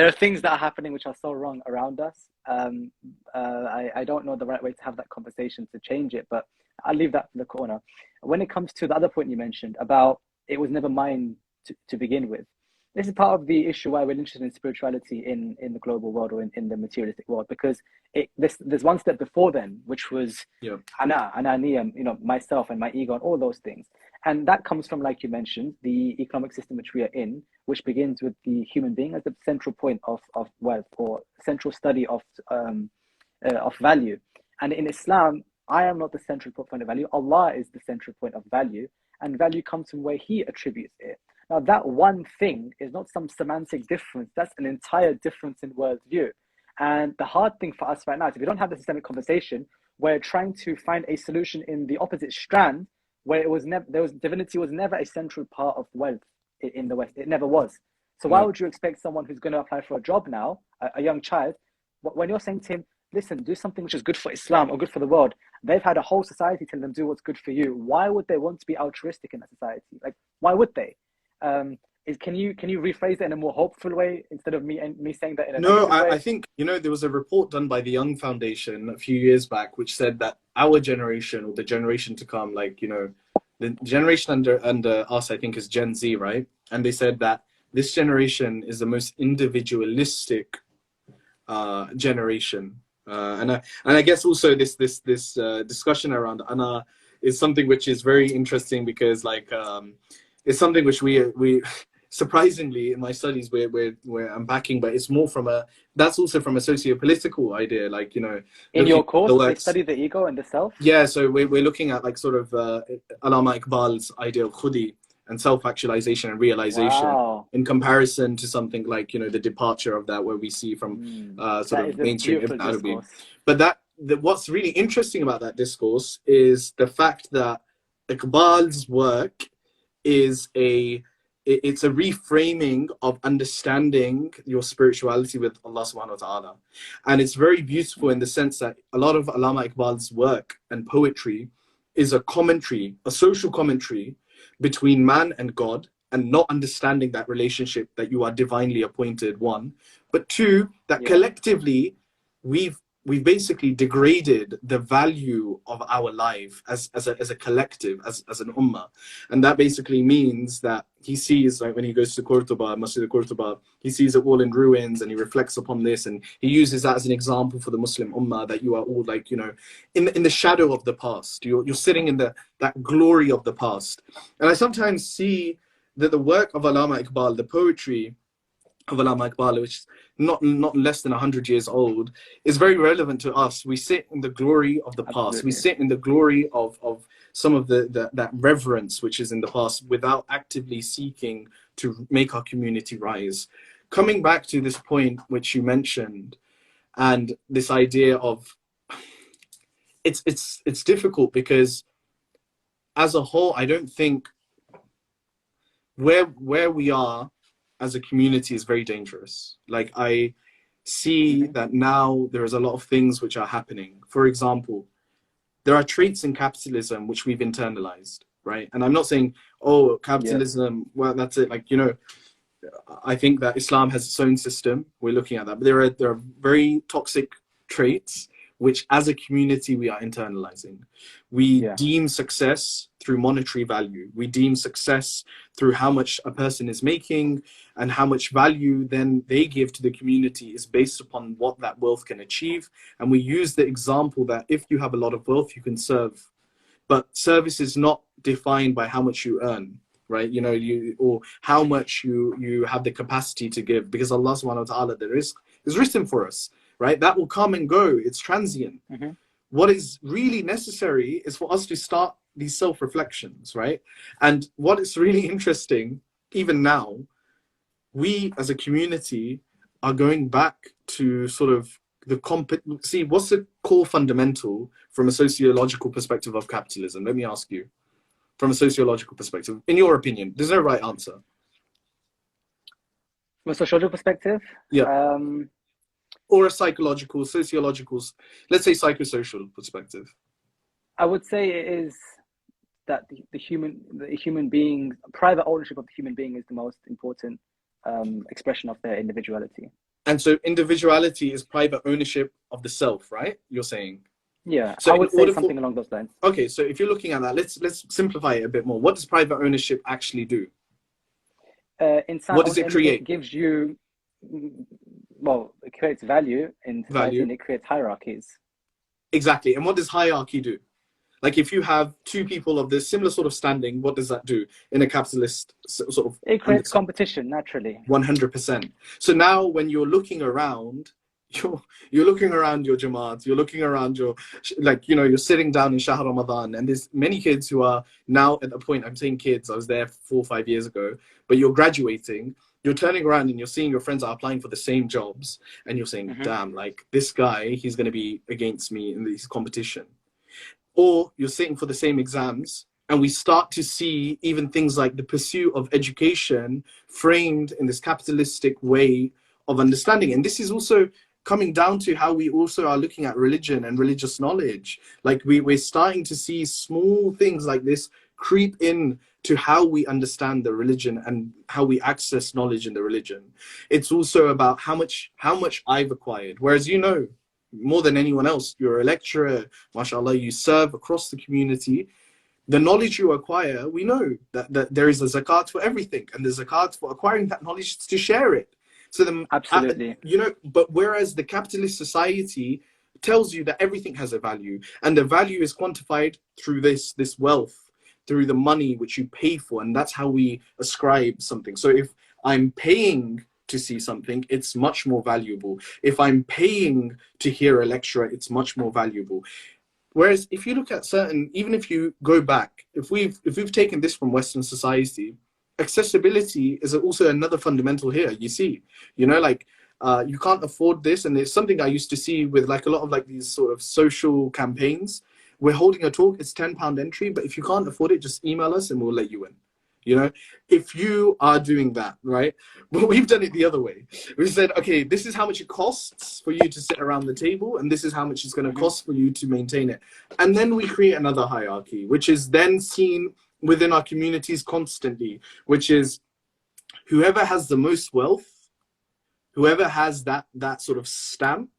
are things that are happening which are so wrong around us. I don't know the right way to have that conversation to change it, but I'll leave that for the corner. When it comes to the other point you mentioned about it was never mine to begin with, this is part of the issue why we're interested in spirituality in the global world or in the materialistic world, because there's one step before then, which was ananiyam, you know, myself and my ego and all those things. And that comes from, like you mentioned, the economic system which we are in, which begins with the human being as the central point of wealth or central study of value. And in Islam, I am not the central point of value. Allah is the central point of value, and value comes from where He attributes it. Now, that one thing is not some semantic difference. That's an entire difference in worldview. And the hard thing for us right now is if we don't have the systemic conversation, we're trying to find a solution in the opposite strand, where divinity was never a central part of wealth in the West. It never was. So why would you expect someone who's going to apply for a job now, a young child, when you're saying to him, listen, do something which is good for Islam or good for the world, they've had a whole society tell them do what's good for you. Why would they want to be altruistic in that society? Like, why would they? Can you rephrase it in a more hopeful way instead of me saying that in a negative way? I think, you know, there was a report done by the Young Foundation a few years back which said that our generation, or the generation to come, like, you know, the generation under us, I think, is Gen Z, right? And they said that this generation is the most individualistic generation, and I guess also this discussion around ana is something which is very interesting, because like it's something which we surprisingly in my studies we're unpacking, but it's more that's also from a socio-political idea, like, you know, in your course they study the ego and the self. Yeah, so we're looking at like sort of Allama Iqbal's idea of khudi and self-actualization and realization in comparison to something like, you know, the departure of that, where we see from sort of mainstream Ibn Arabi. But what's really interesting about that discourse is the fact that Iqbal's work is it's a reframing of understanding your spirituality with Allah subhanahu wa ta'ala. And it's very beautiful in the sense that a lot of Allama Iqbal's work and poetry is a commentary, a social commentary between man and God, and not understanding that relationship that you are divinely appointed, one. But two, that collectively we've basically degraded the value of our life as a collective, as an ummah. And that basically means that he sees, like when he goes to Qurtuba, Masjid al-Qurtuba, he sees it all in ruins and he reflects upon this, and he uses that as an example for the Muslim ummah, that you are all, like, you know, in the shadow of the past. You're sitting in that glory of the past. And I sometimes see that the work of Allama Iqbal, the poetry of Allama Iqbal, which is not less than 100 years old, is very relevant to us. We sit in the glory of the past. Absolutely. We sit in the glory of some of that reverence which is in the past, without actively seeking to make our community rise. Coming back to this point which you mentioned, and this idea of it's difficult, because as a whole, I don't think where we are as a community is very dangerous. Like, I see that now there is a lot of things which are happening. For example, there are traits in capitalism which we've internalized, right? And I'm not saying, oh, capitalism, well, that's it. Like, you know, I think that Islam has its own system. We're looking at that. But there are very toxic traits which as a community we are internalizing. We Yeah. deem success through monetary value. We deem success through how much a person is making, and how much value then they give to the community is based upon what that wealth can achieve. And we use the example that if you have a lot of wealth, you can serve. But service is not defined by how much you earn, right? You know, or how much you have the capacity to give, because Allah subhanahu wa ta'ala, the rizq is written for us, right? That will come and go. It's transient. Mm-hmm. What is really necessary is for us to start these self-reflections, right? And what is really interesting, even now, we as a community are going back to sort of see, what's the core fundamental from a sociological perspective of capitalism? Let me ask you, from a sociological perspective, in your opinion, there's no right answer. From a sociological perspective? Yeah. Or a psychological, sociological, let's say psychosocial perspective. I would say it is that the human being, private ownership of the human being is the most important expression of their individuality. And so individuality is private ownership of the self, right? You're saying? Yeah, so I would say something along those lines. Okay, so if you're looking at that, let's simplify it a bit more. What does private ownership actually do? What does it create? It gives you, well, it creates value in society, and it creates hierarchies. Exactly. And what does hierarchy do? Like if you have two people of this similar sort of standing, what does that do in a capitalist sort of? It creates competition, naturally. 100%. So now when you're looking around, you're looking around your Jamaat, you're looking around your, like, you know, you're sitting down in Shahr Ramadhan, and there's many kids who are now at the point, I'm saying kids, I was there 4 or 5 years ago, but you're graduating, you're turning around and you're seeing your friends are applying for the same jobs, and you're saying, damn, like this guy, he's going to be against me in this competition. Or you're sitting for the same exams, and we start to see even things like the pursuit of education framed in this capitalistic way of understanding. And this is also coming down to how we also are looking at religion and religious knowledge. Like we're starting to see small things like this creep in to how we understand the religion and how we access knowledge in the religion. It's also about how much I've acquired. Whereas, you know, more than anyone else, you're a lecturer, mashallah, you serve across the community. The knowledge you acquire, we know that there is a zakat for everything, and the zakat for acquiring that knowledge is to share it. So then, absolutely, you know, but whereas the capitalist society tells you that everything has a value, and the value is quantified through this wealth, through the money which you pay for, and that's how we ascribe something. So if I'm paying to see something, it's much more valuable. If I'm paying to hear a lecturer, it's much more valuable. Whereas if you look at certain, even if you go back, if we've taken this from Western society, accessibility is also another fundamental here. You see, you know, like you can't afford this, and it's something I used to see with like a lot of like these sort of social campaigns. We're holding a talk, it's £10 entry, but if you can't afford it, just email us and we'll let you in. You know, if you are doing that, right? But we've done it the other way. We said, okay, this is how much it costs for you to sit around the table, and this is how much it's going to cost for you to maintain it. And then we create another hierarchy, which is then seen within our communities constantly, which is whoever has the most wealth, whoever has that sort of stamp,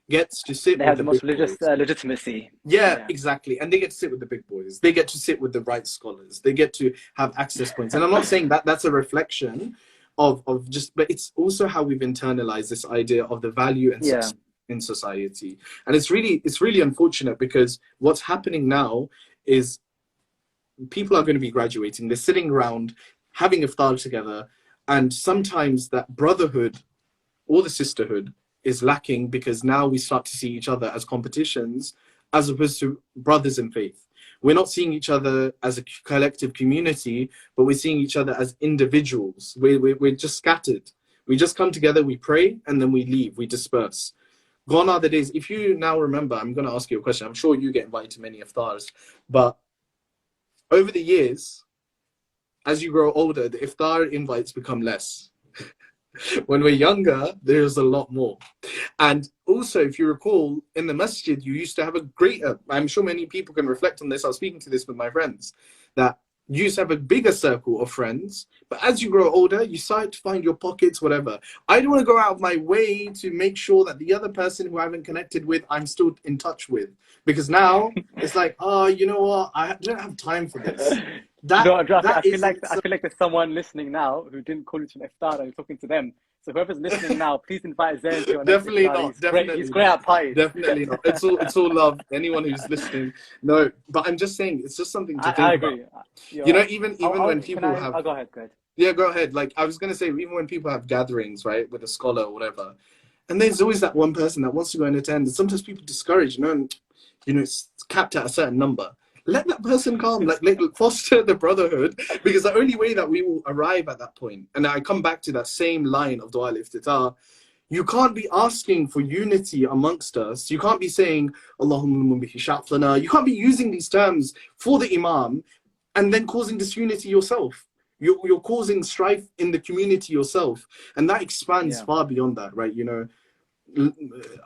gets to sit. They have the most legitimacy. Yeah, exactly. And they get to sit with the big boys. They get to sit with the right scholars. They get to have access points. And I'm not saying that that's a reflection of just, but it's also how we've internalized this idea of the value and success in society. And it's really unfortunate, because what's happening now is people are going to be graduating. They're sitting around having iftar together, and sometimes that brotherhood or the sisterhood is lacking, because now we start to see each other as competitions as opposed to brothers in faith. We're not seeing each other as a collective community, but we're seeing each other as individuals. We're just scattered. We just come together, we pray, and then we leave, we disperse. Gone are the days. If you now remember, I'm going to ask you a question. I'm sure you get invited to many iftars, but over the years, as you grow older, the iftar invites become less. When we're younger, there's a lot more. And also, if you recall, in the masjid, you used to have a greater, I'm sure many people can reflect on this, I was speaking to this with my friends, that You used to have a bigger circle of friends, but as you grow older, you start to find your pockets, whatever. I don't want to go out of my way to make sure that the other person who I haven't connected with, I'm still in touch with. Because now it's like, oh, you know what? I don't have time for this. I feel like there's someone listening now who didn't call you to an iftar and you're talking to them. So whoever's listening now, please invite Zain to your next Definitely iftar. not. He's great at parties. Definitely not. It's all love. Anyone who's listening, no. But I'm just saying, it's just something to think I agree. about. You know, even when people have. Oh, go ahead. Yeah, go ahead. Like I was gonna say, even when people have gatherings, right, with a scholar or whatever, and there's always that one person that wants to go and attend, and sometimes people discourage, and it's capped at a certain number. Let that person come, like foster the brotherhood, because the only way that we will arrive at that point, and I come back to that same line of Dua al-Iftitah, you can't be asking for unity amongst us. You can't be saying, Allahumma bihi sha'fana. You can't be using these terms for the Imam and then causing disunity yourself. You're causing strife in the community yourself. And that expands far beyond that, right? You know,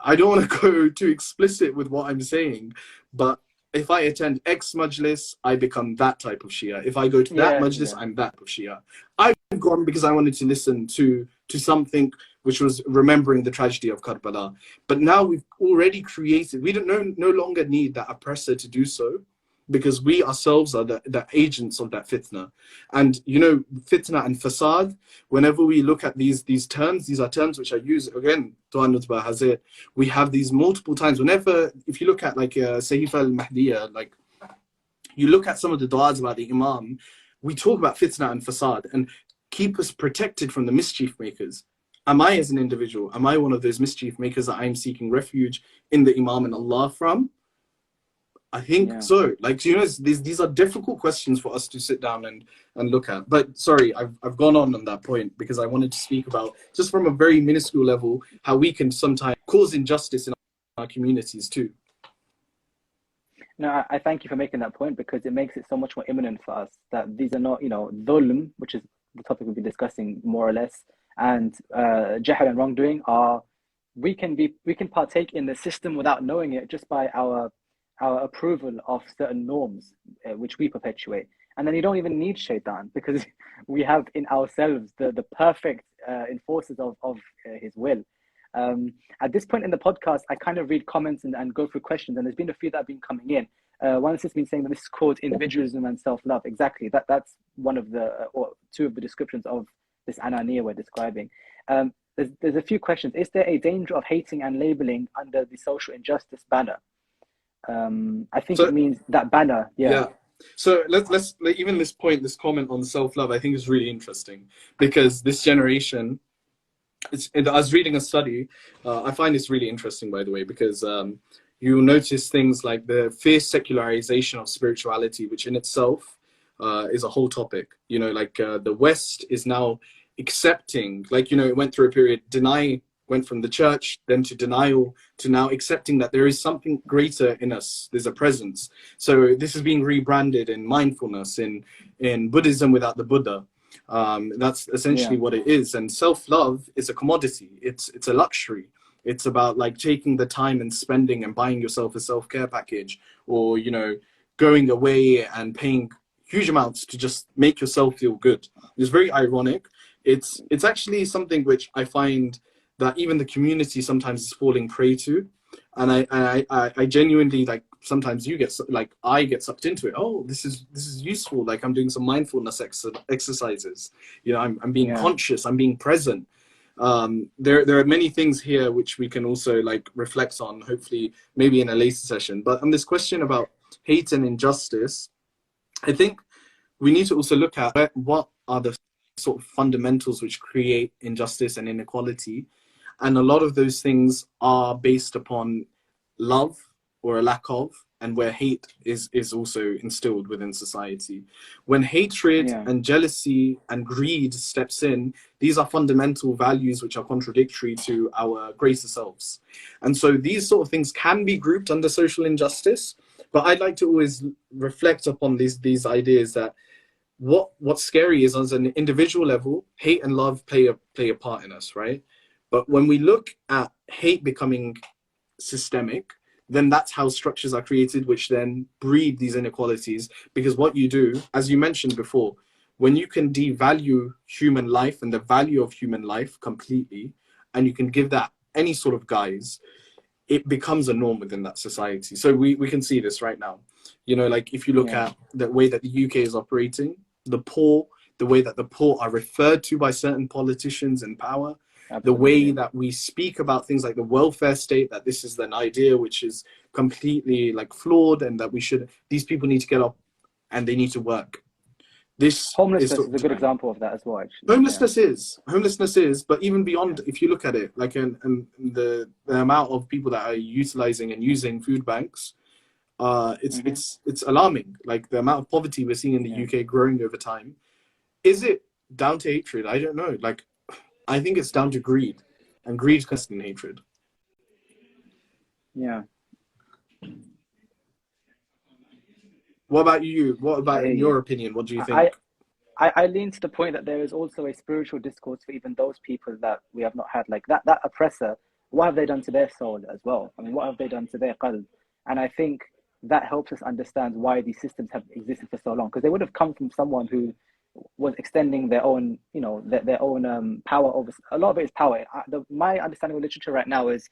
I don't want to go too explicit with what I'm saying, but if I attend X majlis, I become that type of Shia. If I go to that majlis, I'm that type of Shia. I've gone because I wanted to listen to something which was remembering the tragedy of Karbala. But now we've already created, we no longer need that oppressor to do so, because we ourselves are the agents of that fitna. And you know, fitna and fasad, whenever we look at these terms, these are terms which are used, again, Tuan Nutbah has it, we have these multiple times. Whenever, if you look at like Sahifa al-Mahdiyya, like you look at some of the du'as about the Imam, we talk about fitna and fasad and keep us protected from the mischief makers. Am I, as an individual, am I one of those mischief makers that I'm seeking refuge in the Imam and Allah from? I think so. Like, you know, these are difficult questions for us to sit down and look at. But sorry, I've gone on that point because I wanted to speak about, just from a very minuscule level, how we can sometimes cause injustice in our communities too. No, I thank you for making that point, because it makes it so much more imminent for us that these are not, you know, dhulm, which is the topic we'll be discussing more or less, and jahl and wrongdoing are, we can partake in the system without knowing it, just by our approval of certain norms which we perpetuate. And then you don't even need shaitan, because we have in ourselves the perfect enforcers of his will. At this point in the podcast, I kind of read comments and go through questions, and there's been a few that have been coming in. One has been saying that this is called individualism and self-love. Exactly, that's one of the or two of the descriptions of this ananiya we're describing. There's a few questions. Is there a danger of hating and labeling under the social injustice banner? I think it means that banner. Yeah. So let's even this comment on self-love, I think is really interesting, because this generation, I was reading a study. I find this really interesting, by the way, because you'll notice things like the fierce secularization of spirituality, which in itself is a whole topic. You know, like the West is now accepting, like, you know, it went through a period, went from the church, then to denial, to now accepting that there is something greater in us. There's a presence. So this is being rebranded in mindfulness, in Buddhism without the Buddha. That's essentially what it is. And self-love is a commodity. It's a luxury. It's about like taking the time and spending and buying yourself a self-care package, or, you know, going away and paying huge amounts to just make yourself feel good. It's very ironic. It's actually something which I find that even the community sometimes is falling prey to. And I genuinely, like, sometimes I get sucked into it. Oh, this is useful. Like, I'm doing some mindfulness exercises. You know, I'm being conscious, I'm being present. There are many things here which we can also like reflect on, hopefully maybe in a later session. But on this question about hate and injustice, I think we need to also look at what are the sort of fundamentals which create injustice and inequality. And a lot of those things are based upon love or a lack of, and where hate is also instilled within society. When hatred and jealousy and greed steps in, these are fundamental values which are contradictory to our greater selves. And so these sort of things can be grouped under social injustice, but I'd like to always reflect upon these ideas that what's scary is, on an individual level, hate and love play a part in us, right? But when we look at hate becoming systemic, then that's how structures are created, which then breed these inequalities. Because what you do, as you mentioned before, when you can devalue human life and the value of human life completely, and you can give that any sort of guise, it becomes a norm within that society. So we can see this right now. You know, like if you look at the way that the UK is operating, the poor, the way that the poor are referred to by certain politicians in power, the way that we speak about things like the welfare state, that this is an idea which is completely like flawed, and that these people need to get up and they need to work. This homelessness is a good example of that as well, actually. Homelessness is, but even beyond, if you look at it, like the amount of people that are utilizing and using food banks, it's alarming. Like the amount of poverty we're seeing in the UK growing over time. Is it down to hatred? I don't know. Like, I think it's down to greed, and greed comes in hatred. Yeah. What about you? What about, in your opinion, what do you think? I lean to the point that there is also a spiritual discourse for even those people that we have not had. Like that oppressor, what have they done to their soul as well? I mean, what have they done to their qalb? And I think that helps us understand why these systems have existed for so long, because they would have come from someone who was extending their own, you know, their own power over. A lot of it is power. My understanding of literature right now is,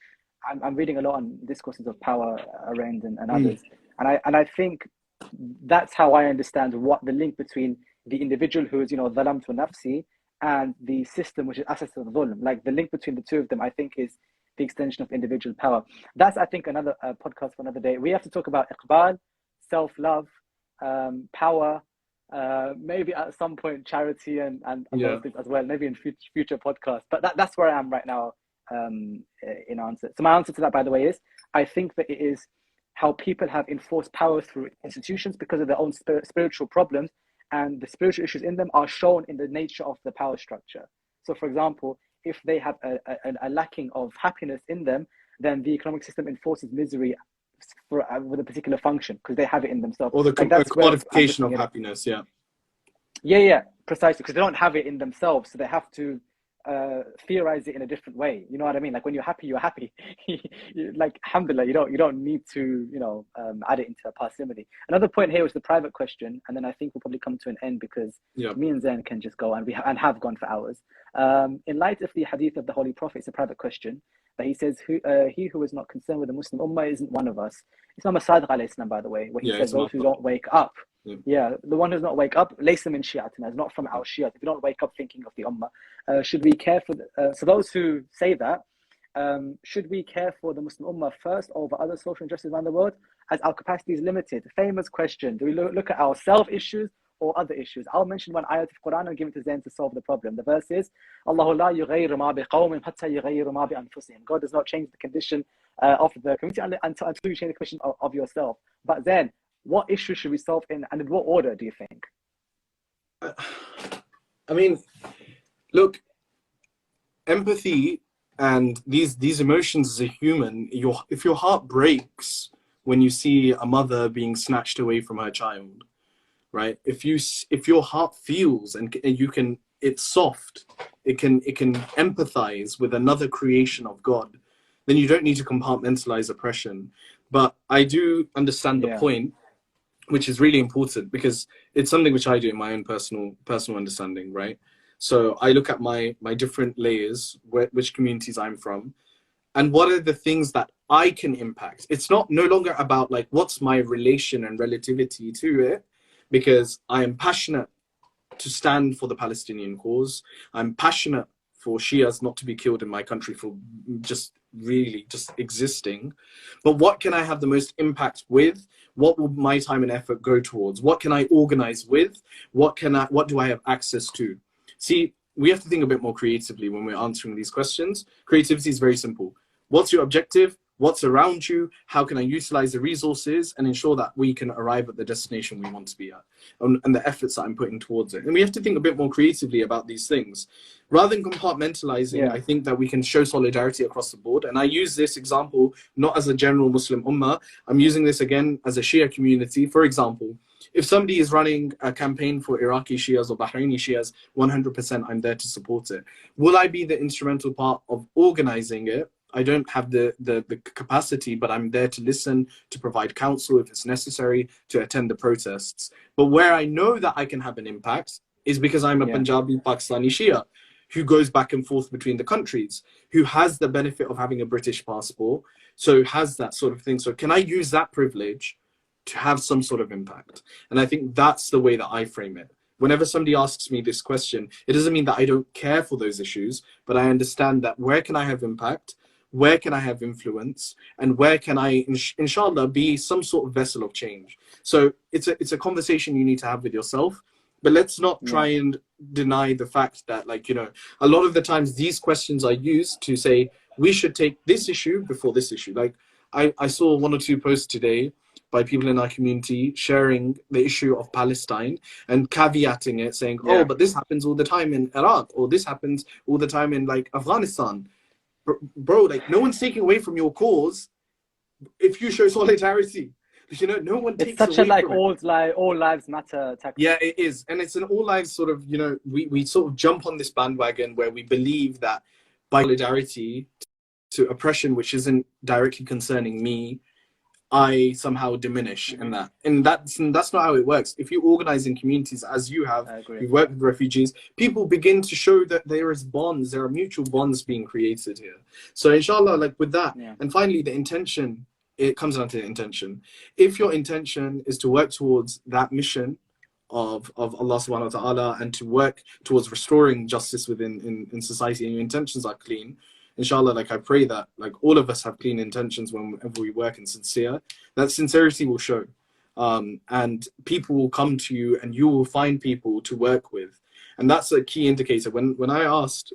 I'm reading a lot on discourses of power, Arendt and others, and I think that's how I understand what the link between the individual who is, you know, dhalamtu nafsi, and the system which is asas al-dhulm. Like the link between the two of them, I think, is the extension of individual power. That's, I think, another podcast for another day. We have to talk about iqbal, self-love, power, maybe at some point charity and those things as well, maybe in future podcasts. But that's where I am right now in answer. So my answer to that, by the way, is I think that it is how people have enforced power through institutions because of their own spiritual problems, and the spiritual issues in them are shown in the nature of the power structure. So, for example, if they have a lacking of happiness in them, then the economic system enforces misery with a particular function because they have it in themselves. Or the commodification of happiness, Yeah, precisely, because they don't have it in themselves, so they have to theorize it in a different way. You know what I mean? Like when you're happy, you're happy. Like, alhamdulillah, you don't need to, you know, add it into a parsimony. Another point here was the private question, and then I think we'll probably come to an end because me and Zain can just go, and and have gone for hours. In light of the hadith of the Holy Prophet, it's a private question that he says, he who is not concerned with the Muslim Ummah isn't one of us. It's not Sadiq alayhi salam, by the way, where he says those who don't wake up. The one who's not wake up, laysa min shi'atina, is not from our shi'at. If you don't wake up thinking of the ummah, should we care for so those who say that, should we care for the Muslim ummah first over other social injustices around the world, as our capacity is limited? Famous question. Do we look at our self issues or other issues? I'll mention one ayat of Quran and give it to Zain to solve the problem. The verse is, Allahu la yughayyiru ma biqawmin hatta yughayyiru ma bi anfusihim. God does not change the condition of the community until you change the condition of yourself. But then, what issues should we solve and in what order do you think? I mean, look, empathy and these emotions as a human, if your heart breaks when you see a mother being snatched away from her child, right? If your heart feels and you can, it's soft, it can empathize with another creation of God, then you don't need to compartmentalize oppression. But I do understand the point, which is really important, because it's something which I do in my own personal understanding, right? So I look at my different layers, which communities I'm from, and what are the things that I can impact. It's no longer about like what's my relation and relativity to it, because I am passionate to stand for the Palestinian cause. I'm passionate for Shias not to be killed in my country for just existing. But what can I have the most impact with? What will my time and effort go towards? What can I organize with? What do I have access to? See, we have to think a bit more creatively when we're answering these questions. Creativity is very simple. What's your objective? What's around you? How can I utilize the resources and ensure that we can arrive at the destination we want to be at, and the efforts that I'm putting towards it? And we have to think a bit more creatively about these things. Rather than compartmentalizing, I think that we can show solidarity across the board. And I use this example not as a general Muslim ummah. I'm using this again as a Shia community. For example, if somebody is running a campaign for Iraqi Shias or Bahraini Shias, 100% I'm there to support it. Will I be the instrumental part of organizing it? I don't have the capacity, but I'm there to listen, to provide counsel if it's necessary, to attend the protests. But where I know that I can have an impact is because I'm a Punjabi Pakistani Shia who goes back and forth between the countries, who has the benefit of having a British passport, so has that sort of thing. So can I use that privilege to have some sort of impact? And I think that's the way that I frame it. Whenever somebody asks me this question, it doesn't mean that I don't care for those issues, but I understand that where can I have impact, where can I have influence, and where can I, inshallah, be some sort of vessel of change. So it's a conversation you need to have with yourself. But let's not try and deny the fact that, like, you know, a lot of the times these questions are used to say, we should take this issue before this issue. Like, I saw 1 or 2 posts today by people in our community sharing the issue of Palestine and caveating it, saying, oh, but this happens all the time in Iraq, or this happens all the time in, like, Afghanistan. Bro, like, no one's taking away from your cause if you show solidarity. You know, no one takes it's such away a like from all lives matter type. Yeah, it is. And it's an all lives sort of, you know, we sort of jump on this bandwagon where we believe that by solidarity to oppression, which isn't directly concerning me, I somehow diminish in that. And that's not how it works. If you organize in communities as you have, you work with refugees, people begin to show that there is bonds, there are mutual bonds being created here. So inshallah, like with that, and finally the intention, it comes down to intention. If your intention is to work towards that mission of Allah subhanahu wa ta'ala and to work towards restoring justice within in society, and your intentions are clean, inshallah, like I pray that like all of us have clean intentions whenever we work and sincere, that sincerity will show. And people will come to you and you will find people to work with. And that's a key indicator. When I asked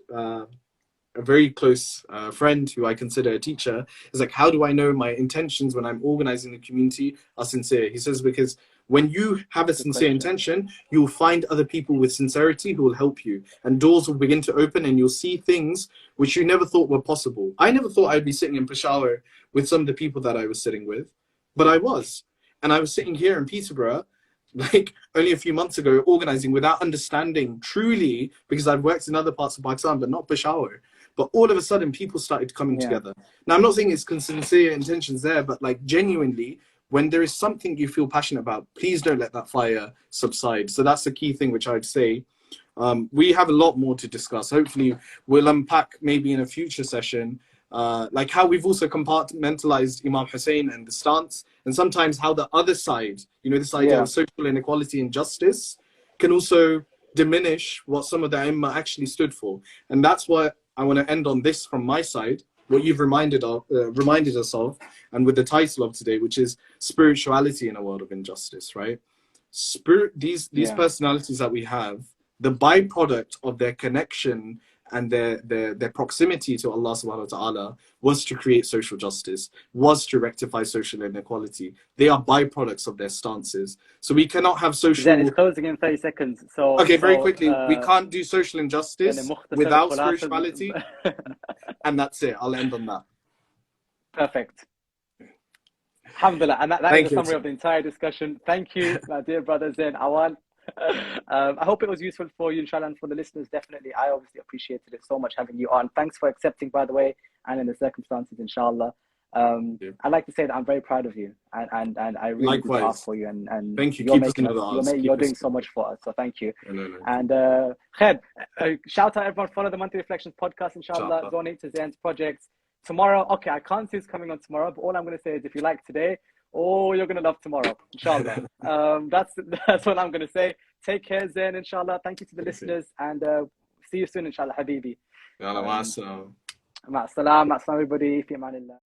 a very close friend who I consider a teacher, is like, how do I know my intentions when I'm organizing the community are sincere? He says, because when you have a sincere intention, you'll find other people with sincerity who will help you, and doors will begin to open and you'll see things which you never thought were possible. I never thought I'd be sitting in Peshawar with some of the people that I was sitting with, but I was. And I was sitting here in Peterborough, like only a few months ago, organizing without understanding truly, because I've worked in other parts of Pakistan, but not Peshawar. But all of a sudden, people started coming together. Now, I'm not saying it's sincere intentions there, but like genuinely, when there is something you feel passionate about, please don't let that fire subside. So that's the key thing which I'd say. We have a lot more to discuss. Hopefully, we'll unpack maybe in a future session, like how we've also compartmentalized Imam Hussein and the stance, and sometimes how the other side, you know, this idea of social inequality and justice can also diminish what some of the Imam actually stood for. And that's what I want to end on this from my side, what you've reminded us of, and with the title of today, which is spirituality in a world of injustice, right? These personalities that we have, the byproduct of their connection and their proximity to Allah subhanahu wa ta'ala was to create social justice, was to rectify social inequality. They are byproducts of their stances. So we cannot have social... Then it's closing in 30 seconds. So okay, very quickly. We can't do social injustice without spirituality. And that's it. I'll end on that. Perfect. Alhamdulillah. And that is the summary of the entire discussion. Thank you, my dear brother Zain Awan. I hope it was useful for you, inshallah, and for the listeners. Definitely, I obviously appreciated it so much having you on. Thanks for accepting, by the way, and in the circumstances, inshallah. I'd like to say that I'm very proud of you, and I really do ask for you. And thank you. You're doing so much for us, so thank you. And Khair, shout out everyone, follow the Monthly Reflections podcast, inshallah. Donate to Zain's projects. Tomorrow, okay, I can't see who's coming on tomorrow, but all I'm going to say is if you like today, oh, you're going to love tomorrow, inshallah. That's what I'm going to say. Take care, Zain, inshallah. Thank you to the listeners, and see you soon, inshallah, habibi. Ma'as salam. Ma'as salam, everybody. Fi amanillah.